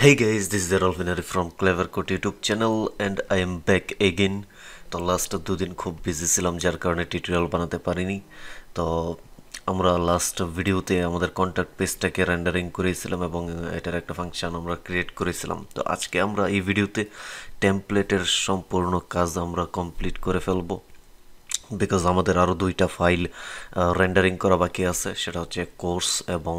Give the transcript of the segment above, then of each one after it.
Hey guys, this is Errol Vinari from Clever Code YouTube channel and I am back again. তো last দুদিন খুব busy ছিলাম যার কারণে টিউটোরিয়াল বানাতে পারিনি। তো আমরা লাস্ট ভিডিওতে আমাদের কন্ট্যাক্ট পেজটাকে রেন্ডারিং করেছিলাম এবং এটার একটা ফাংশন আমরা ক্রিয়েট করেছিলাম। তো আজকে আমরা এই ভিডিওতে টেমপ্লেটের সম্পূর্ণ কাজ আমরা কমপ্লিট করে ফেলবো, বিকজ আমাদের আরও দুইটা ফাইল রেন্ডারিং করা বাকি আছে, সেটা হচ্ছে কোর্স এবং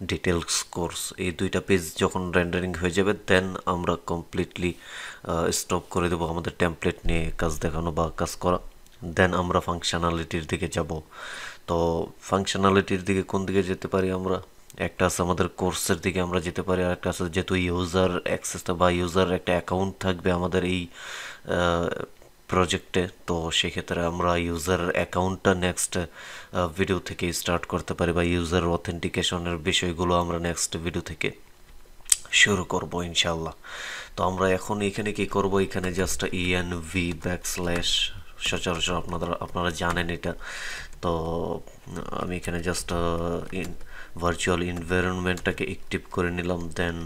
ডিটেলস কোর্স। এই দুইটা পেজ যখন রেন্ডারিং হয়ে যাবে দেন আমরা কমপ্লিটলি স্টপ করে দেবো আমাদের টেমপ্লেট নিয়ে কাজ দেখানো বা কাজ করা। দেন আমরা ফাংশনালিটির দিকে যাব। তো ফাংশনালিটির দিকে কোন দিকে যেতে পারি আমরা? একটা আছে আমাদের কোর্সের দিকে আমরা যেতে পারি, আর একটা আছে যেহেতু ইউজার অ্যাক্সেসটা বা ইউজার একটা অ্যাকাউন্ট থাকবে আমাদের এই প্রজেক্টে, তো সেক্ষেত্রে আমরা ইউজার অ্যাকাউন্টটা নেক্সট ভিডিও থেকে স্টার্ট করতে পারি বা ইউজার অথেন্টিকেশনের বিষয়গুলো আমরা নেক্সট ভিডিও থেকে শুরু করব ইনশাল্লাহ। তো আমরা এখন এখানে কি করব, এখানে জাস্ট env ব্যাকস্ল্যাশ, সচরাচর আপনারা জানেন এটা। তো আমি এখানে জাস্ট ভার্চুয়াল এনভায়রনমেন্টটাকে অ্যাক্টিভ করে নিলাম, দেন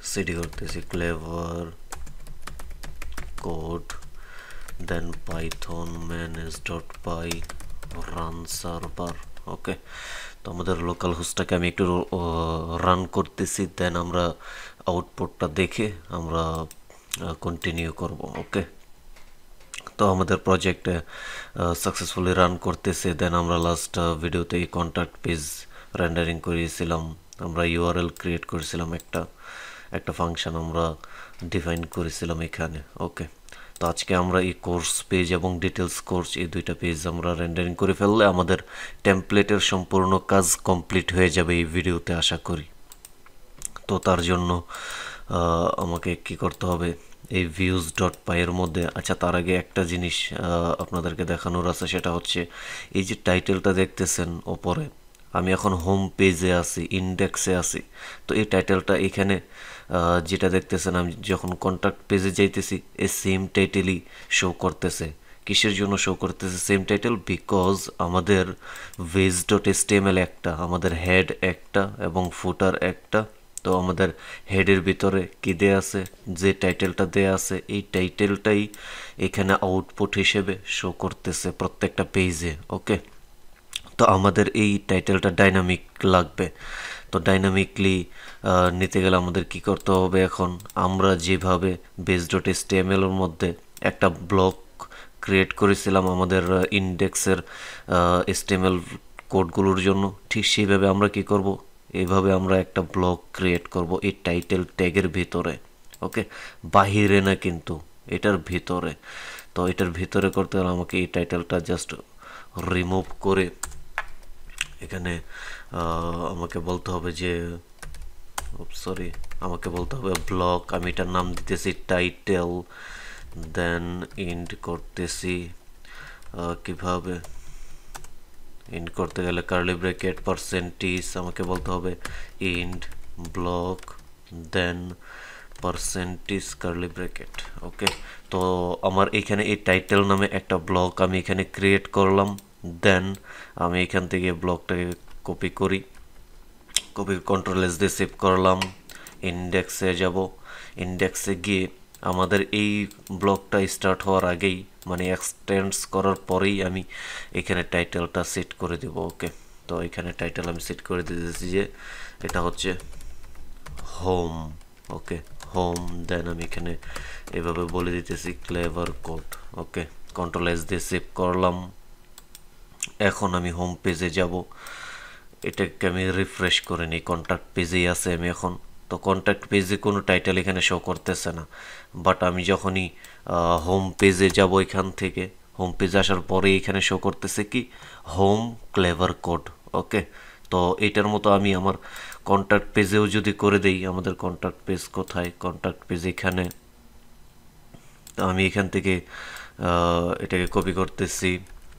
সিডি করতেছি clever code, then python manage.py run server। ওকে, তো আমাদের লোকাল হোস্টটাকে আমি একটু রান করতেছি, দেন আমরা আউটপুটটা দেখে আমরা কন্টিনিউ করব। ওকে, তো আমাদের প্রজেক্টে সাকসেসফুলি রান করতেছে। দেন আমরা লাস্ট ভিডিওতে এই কন্ট্যাক্ট পেজ রেন্ডারিং করিয়েছিলাম, আমরা ইউআরএল ক্রিয়েট করেছিলাম, একটা ফাংশন আমরা ডিফাইন করেছিলাম এখানে। ওকে, তো আজকে আমরা এই কোর্স পেজ এবং ডিটেলস কোর্স এই দুইটা পেজ আমরা রেন্ডারিং করে ফেললে আমাদের টেমপ্লেটের সম্পূর্ণ কাজ কমপ্লিট হয়ে যাবে এই ভিডিওতে আশা করি। তো তার জন্য আমাকে কি করতে হবে, এই views.py এর মধ্যে, আচ্ছা তার আগে একটা জিনিস আপনাদেরকে দেখানোর আছে, সেটা হচ্ছে এই যে টাইটেলটা দেখতেছেন ওপরে, আমি এখন হোম পেজে আছি, ইন্ডেক্সে আছি। তো এই টাইটেলটা এখানে যেটা দেখতেছেন, আমি যখন কন্ট্যাক্ট পেজে যাইতেছি এই সেম টাইটেলই শো করতেছে। কিসের জন্য শো করতেছে সেম টাইটেল? বিকজ আমাদের veg.html একটা, আমাদের হেড একটা এবং ফুটার একটা। তো আমাদের হেডের ভিতরে কি দেয়া আছে, যে টাইটেলটা দেয়া আছে এই টাইটেলটাই এখানে আউটপুট হিসেবে শো করতেছে প্রত্যেকটা পেজে। ওকে, তো আমাদের এই টাইটেলটা ডাইনামিক লাগবে। তো ডাইনামিকলি নিতে গেলে আমাদের কি করতে হবে, এখন আমরা যেভাবে base.html এর মধ্যে একটা ব্লক ক্রিয়েট করেছিলাম আমাদের ইন্ডেক্সের HTML কোডগুলোর জন্য, ঠিক সেইভাবে আমরা কি করব, এইভাবে আমরা একটা ব্লক ক্রিয়েট করব এই টাইটেল ট্যাগের ভিতরে। ওকে, বাহিরে না কিন্তু, এটার ভিতরে। তো এটার ভিতরে করতে হলে আমাকে এই টাইটেলটা জাস্ট রিমুভ করে এখানে আমাকে বলতে হবে যে আমাকে বলতে হবে ব্লক, আমি এটার নাম দিতেছি টাইটেল, দেন ইন্ড করতেছি কিভাবে ইন্ড করতে গেলে কার্লি ব্র্যাকেট পার্সেন্টেজ, আমাকে বলতে হবে ইন্ড ব্লক দেন পার্সেন্টেজ কার্লি ব্র্যাকেট। ওকে, তো আমার এখানে এই টাইটেল নামে একটা ব্লক আমি এখানে ক্রিয়েট করলাম। দেন আমি এখান থেকে ব্লকটাকে কপি করি, কপি কন্ট্রোল এস দিয়ে সেভ করলাম, ইন্ডেক্সে যাব। ইন্ডেক্সে গিয়ে আমাদের এই ব্লকটা স্টার্ট হওয়ার আগেই, মানে এক্সটেন্ডস করার পরেই আমি এখানে টাইটেলটা সেট করে দেব। ওকে, তো এখানে টাইটেল আমি সেট করে দিতেছি যে এটা হচ্ছে হোম। ওকে, হোম, দেন আমি এখানে এভাবে বলে দিতেছি ক্লেভার কোড। ওকে, কন্ট্রোল এস দিয়ে সেভ করলাম। এখন আমি হোম পেজে যাব, এটাকে আমি রিফ্রেশ করে নিই, কন্ট্যাক্ট পেজেই আছে আমি এখন। তো কন্ট্যাক্ট পেজে কোনো টাইটেল এখানে শো করতেছে না, বাট আমি যখনই হোম পেজে যাব, এখান থেকে হোম পেজে আসার পরে এখানে শো করতেছে কি, হোম ক্লেভার কোড। ওকে, তো এটার মতো আমি আমার কন্ট্যাক্ট পেজেও যদি করে দেই, আমাদের কন্ট্যাক্ট পেজ কোথায়, কন্ট্যাক্ট পেজ এখানে। তো আমি এখান থেকে এটাকে কপি করতেছি,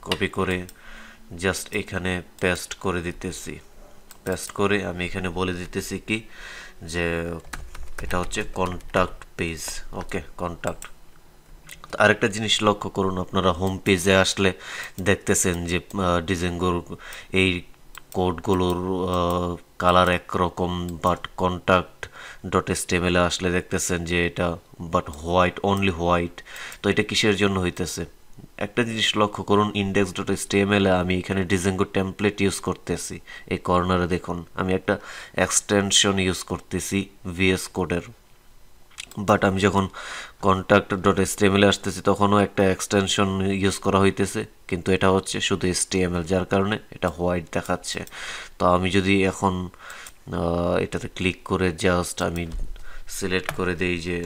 কপি করে জাস্ট এখানে পেস্ট করে দিতেছি। পেস্ট করে আমি এখানে বলে দিতেছি কি যে এটা হচ্ছে কন্ট্যাক্ট পেজ। ওকে, কন্ট্যাক্ট। আরেকটা জিনিস লক্ষ্য করুন, আপনারা হোম পেজে আসলে দেখতেছেন যে ডিজাইনগুলো, এই কোডগুলোর কালার একরকম, বাট কন্ট্যাক্ট ডট এসটিএমএল আসলে দেখতেছেন যে এটা বাট হোয়াইট, অনলি হোয়াইট। তো এটা কিসের জন্য হইতেছে? একটা জিনিস লক্ষ্য করুন, ইন্ডেক্স ডট এসটিএমএল আমি এখানে ডিজাঙ্গো টেমপ্লেট ইউজ করতেছি। এই কর্নারে দেখুন আমি একটা এক্সটেনশন ইউজ করতেছি ভিএস কোডের, বাট আমি যখন কন্ট্যাক্ট ডট এসটিএমএল আসতেছি তখনও একটা এক্সটেনশন ইউজ করা হইতেছে, কিন্তু এটা হচ্ছে শুধু এসটিএমএল, যার কারণে এটা হোয়াইট দেখাচ্ছে। তো আমি যদি এখন এটাতে ক্লিক করে জাস্ট আমি সিলেক্ট করে দেই যে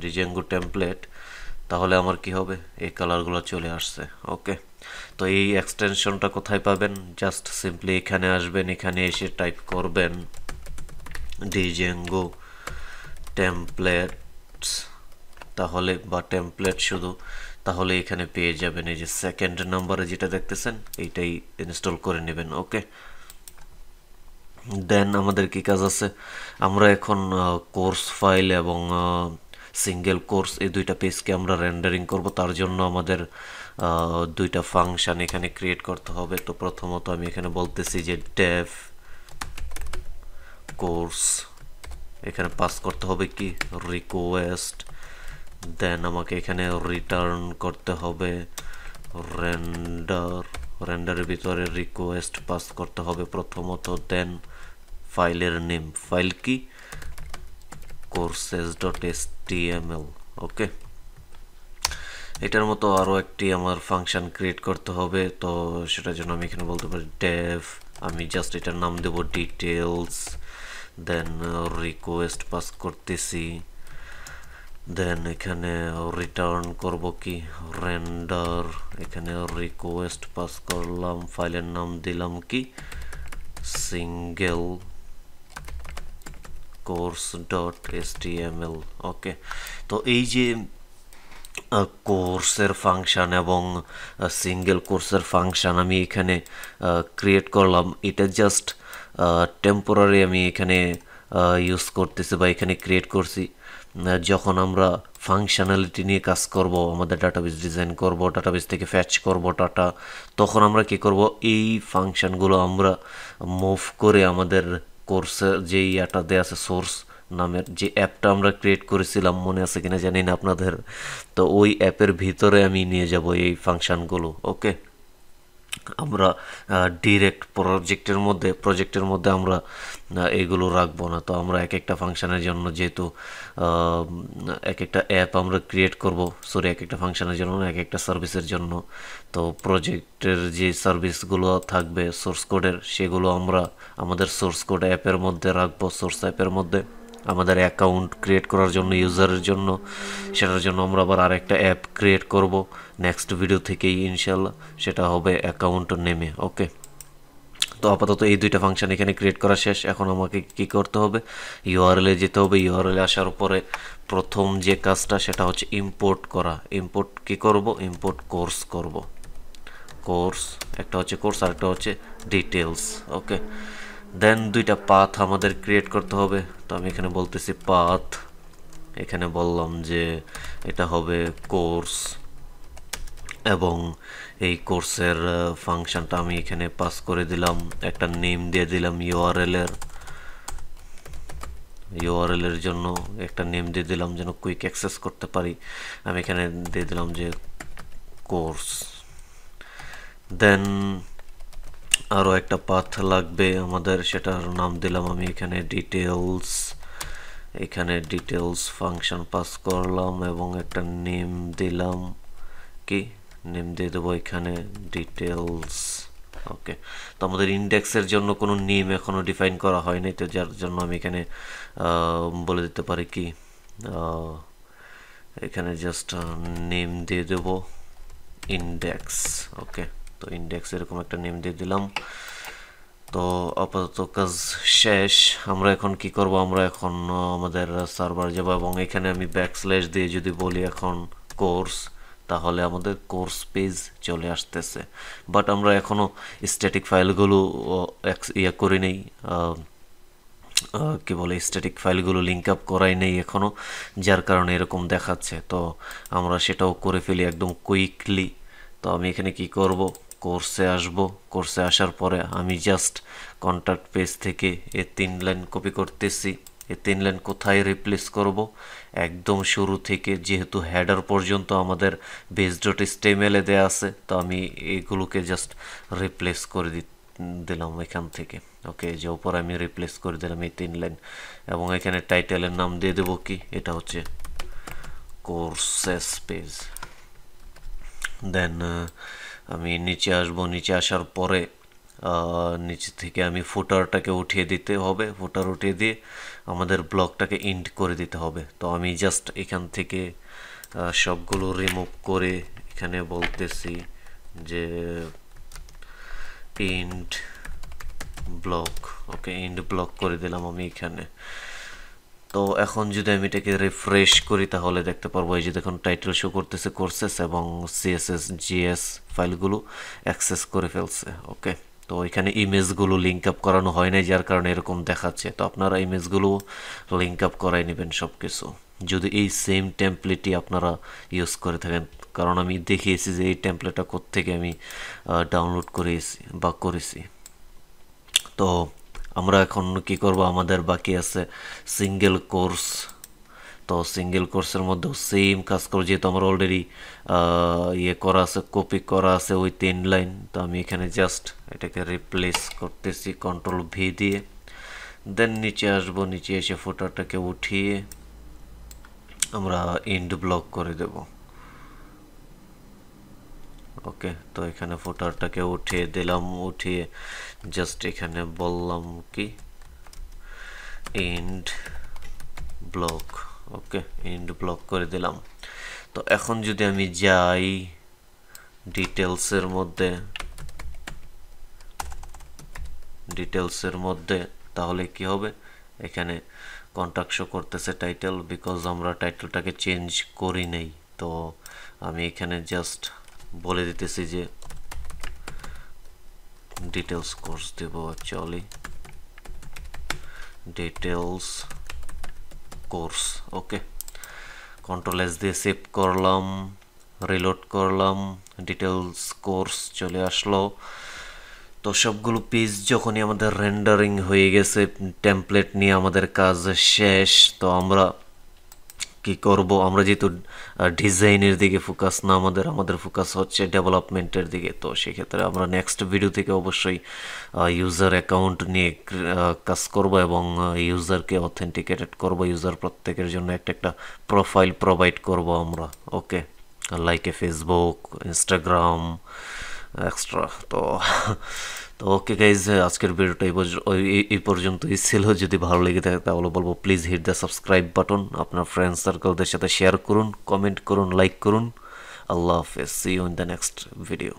ডিজাঙ্গো টেমপ্লেট, তাহলে আমার কি হবে? এই কালারগুলো চলে আসছে। ওকে, তো এই এক্সটেনশনটা কোথায় পাবেন? জাস্ট সিম্পলি এখানে আসবেন, এখানে এসে টাইপ করবেন ডিজাঙ্গো টেমপ্লেটস, তাহলে বা টেমপ্লেট শুধু, তাহলে এখানে পেয়ে যাবেন। এই যে সেকেন্ড নাম্বারে যেটা দেখতেছেন এইটাই ইনস্টল করে নেবেন। ওকে, দেন আমাদের কি কাজ আছে? আমরা এখন কোর্স ফাইল এবং সিঙ্গেল কোর্স এই দুইটা পেজকে আমরা রেন্ডারিং করব। তার জন্য আমাদের দুইটা ফাংশন এখানে ক্রিয়েট করতে হবে। তো প্রথমত আমি এখানে বলতেছি যে ডেভ কোর্স, এখানে পাস করতে হবে কি রিকোয়েস্ট, দেন আমাকে এখানে রিটার্ন করতে হবে রেন্ডারের ভিতরে রিকোয়েস্ট পাস করতে হবে প্রথমত, দেন ফাইলের নেম, ফাইল কি courses.html। ওকে, এটার মতো আরও একটি আমার ফাংশন ক্রিয়েট করতে হবে। তো সেটার জন্য আমি এখানে বলতে পারি ডেভ, আমি জাস্ট এটার নাম দেব ডিটেলস, দেন রিকোয়েস্ট পাস করতেছি, দেন এখানে রিটার্ন করব কি রেন্ডার, এখানে রিকোয়েস্ট পাস করলাম, ফাইলের নাম দিলাম কি সিঙ্গেল course.html। ওকে, তো এই যে কোর্সের ফাংশন এবং সিঙ্গেল কোর্সের ফাংশন আমি এখানে ক্রিয়েট করলাম, এটা জাস্ট টেম্পোরারি আমি এখানে ইউজ করতেছি বা এখানে ক্রিয়েট করছি। যখন আমরা ফাংশনালিটি নিয়ে কাজ করব, আমাদের ডাটাবেস ডিজাইন করব, ডাটাবেস থেকে ফ্যাচ করব ডাটা, তখন আমরা কি করব, এই ফাংশনগুলো আমরা মুভ করে আমাদের কোর্সের যে ইয়াটা দেয়া আছে সোর্স নামের যে অ্যাপটা আমরা ক্রিয়েট করেছিলাম, মনে আছে কিনা জানি না আপনাদের, তো ওই অ্যাপের ভিতরে আমি নিয়ে যাব এই ফাংশনগুলো। ওকে, আমরা ডিরেক্ট প্রজেক্টের মধ্যে আমরা এইগুলো রাখবো না। তো আমরা এক একটা ফাংশনের জন্য যেহেতু এক একটা অ্যাপ আমরা ক্রিয়েট করব, এক একটা ফাংশনের জন্য, এক একটা সার্ভিসের জন্য, তো প্রজেক্টের যে সার্ভিসগুলো থাকবে সোর্স কোডের, সেগুলো আমরা আমাদের সোর্স কোড অ্যাপের মধ্যে রাখবো, সোর্স অ্যাপের মধ্যে। আমাদের অ্যাকাউন্ট ক্রিয়েট করার জন্য, ইউজারের জন্য, সেটার জন্য আমরা আবার আরেকটা অ্যাপ ক্রিয়েট করব নেক্সট ভিডিও থেকেই ইনশাল্লাহ, সেটা হবে অ্যাকাউন্ট নেমে। ওকে, তো আপাতত এই দুইটা ফাংশন এখানে ক্রিয়েট করা শেষ। এখন আমাকে কি করতে হবে? ইউআরএলে যেতে হবে। ইউআরএলে আসার পরে প্রথম যে কাজটা সেটা হচ্ছে ইম্পোর্ট করা। ইম্পোর্ট কি করব? ইম্পোর্ট কোর্স করব। কোর্স, একটা হচ্ছে কোর্স আর একটা হচ্ছে ডিটেলস। ওকে, দেন দুইটা পাথ আমাদের ক্রিয়েট করতে হবে। তো আমি এখানে বলতেছি পাথ, এখানে বললাম যে এটা হবে কোর্স, এবং এই কোর্সের ফাংশনটা আমি এখানে পাস করে দিলাম, একটা নেম দিয়ে দিলাম ইউআরএল এর জন্য একটা নেম দিয়ে দিলাম যেন কুইক অ্যাক্সেস করতে পারি। আমি এখানে দিয়ে দিলাম যে কোর্স, দেন আরও একটা পাথ লাগবে আমাদের, সেটার নাম দিলাম আমি এখানে ডিটেলস। এখানে ডিটেলস ফাংশন পাস করলাম এবং একটা নেম দিলাম, কি নেম দিয়ে দেবো এখানে ডিটেলস। ওকে, তো আমাদের ইন্ডেক্সের জন্য কোনো নেম এখনও ডিফাইন করা হয়নি, তো যার জন্য আমি এখানে বলে দিতে পারি কি এখানে জাস্ট নেম দিয়ে দেব ইন্ডেক্স। ওকে, তো ইন্ডেক্স এরকম একটা নেম দিয়ে দিলাম। তো আপাতত কাজ শেষ। আমরা এখন কি করব? আমরা এখন আমাদের সার্ভার যাব এবং এখানে আমি ব্যাকস্ল্যাশ দিয়ে যদি বলি এখন কোর্স, তাহলে আমাদের কোর্স পেজ চলে আসতেছে। বাট আমরা এখনও স্ট্যাটিক ফাইলগুলো ইয়ে করি নেই, কি বলে স্ট্যাটিক ফাইলগুলো লিঙ্ক আপ করাই নেই এখনও, যার কারণে এরকম দেখাচ্ছে। তো আমরা সেটাও করে ফেলি একদম কুইকলি। তো আমি এখানে কি করব? কোর্সে আসব। কোর্সে আসার পরে আমি জাস্ট কন্ট্যাক্ট পেজ থেকে এই 3 লাইন কপি করতেছি। এই 3 লাইন কোথায় রিপ্লেস করব? একদম শুরু থেকে, যেহেতু হেডার পর্যন্ত আমাদের base.html এ দেয়া আছে, তো আমি এগুলোকে জাস্ট রিপ্লেস করে দিলাম এখান থেকে। ওকে, যে উপরে আমি রিপ্লেস করে দিলাম এই 3 লাইন, এবং এখানে টাইটেলের নাম দিয়ে দেবো কি, এটা হচ্ছে কোর্সেস পেজ। দেন আমি নিচে আসব। নিচে আসার পরে নিচে থেকে আমি ফুটারটাকে উঠিয়ে দিতে হবে। ফুটার উঠিয়ে দিয়ে আমাদের ব্লকটাকে ইন্ড করে দিতে হবে। তো আমি জাস্ট এখান থেকে সবগুলো রিমুভ করে এখানে বলতেছি যে ইন্ড ব্লক। ওকে, ইন্ড ব্লক করে দিলাম আমি এখানে। তো এখন যদি আমি এটাকে রিফ্রেশ করি তাহলে দেখতে পারবো এই যে দেখুন টাইটেল শো করতেছে কোর্সেস, এবং সিএসএস জিএস ফাইলগুলো অ্যাক্সেস করে ফেলছে। ওকে, তো এখানে ইমেজগুলো লিঙ্ক আপ করানো হয় নাই, যার কারণে এরকম দেখাচ্ছে। তো আপনারা ইমেজগুলো লিঙ্ক আপ করাই নেবেন সব কিছু, যদি এই সেম টেমপ্লেটই আপনারা ইউজ করে থাকেন। কারণ আমি দেখিয়েছি যে এই টেমপ্লেটটা কোত্থেকে আমি ডাউনলোড করেছি বা করেছি। তো আমরা এখন কি করব, আমাদের বাকি আছে সিঙ্গেল কোর্স। তো সিঙ্গেল কোর্সের মধ্যেও সেম কাজ করব, যেহেতু আমার অলরেডি ইয়ে করা আছে, কপি করা আছে ওই 3 লাইন। তো আমি এখানে জাস্ট এটাকে রিপ্লেস করতেছি Ctrl+V দিয়ে। দেন নিচে আসব, নিচে এসে ফুটারটাকে উঠিয়ে আমরা ইন্ড ব্লক করে দেব। ওকে, তো এখানে ফুটারটাকে উঠিয়ে দিলাম। উঠিয়ে জাস্ট এখানে বললাম কি ইন্ড ব্লক। ওকে, ইন্ড ব্লক করে দিলাম। তো এখন যদি আমি যাই ডিটেলসের মধ্যে তাহলে কি হবে, এখানে কন্ট্যাক্ট শো করতেছে টাইটেল, বিকজ আমরা টাইটেলটাকে চেঞ্জ করি নাই। তো আমি এখানে জাস্ট বলে দিতেছি যে ডিটেলস কোর্স দেব, অ্যাকচুয়ালি ডিটেলস কোর্স। ওকে, Ctrl+S দিয়ে সেভ করলাম, রিলোড করলাম, ডিটেলস কোর্স চলে আসলো। তো সবগুলো পেজ যখনই আমাদের রেন্ডারিং হয়ে গেছে, টেমপ্লেট নিয়ে আমাদের কাজ শেষ। তো আমরা কি করব, আমরা যেহেতু ডিজাইনের দিকে ফোকাস না, আমাদের ফোকাস হচ্ছে ডেভেলপমেন্টের দিকে। তো সেক্ষেত্রে আমরা নেক্সট ভিডিও থেকে অবশ্যই ইউজার অ্যাকাউন্ট নিয়ে কাজ করব, এবং ইউজারকে অথেন্টিকেটেড করব। ইউজার প্রত্যেকের জন্য একটা প্রোফাইল প্রোভাইড করব আমরা। ওকে, লাইক ফেসবুক, ইনস্টাগ্রাম, এক্সট্রা। তো ওকে গাইজ, আজকের ভিডিওটা এই পর্যন্তই ছিল। যদি ভালো লেগে থাকে তাহলে বলবো please hit the subscribe button, আপনার ফ্রেন্ড সার্কেলদের সাথে শেয়ার করুন, কমেন্ট করুন, লাইক করুন। আল্লাহ হাফেজ, see you in the next video.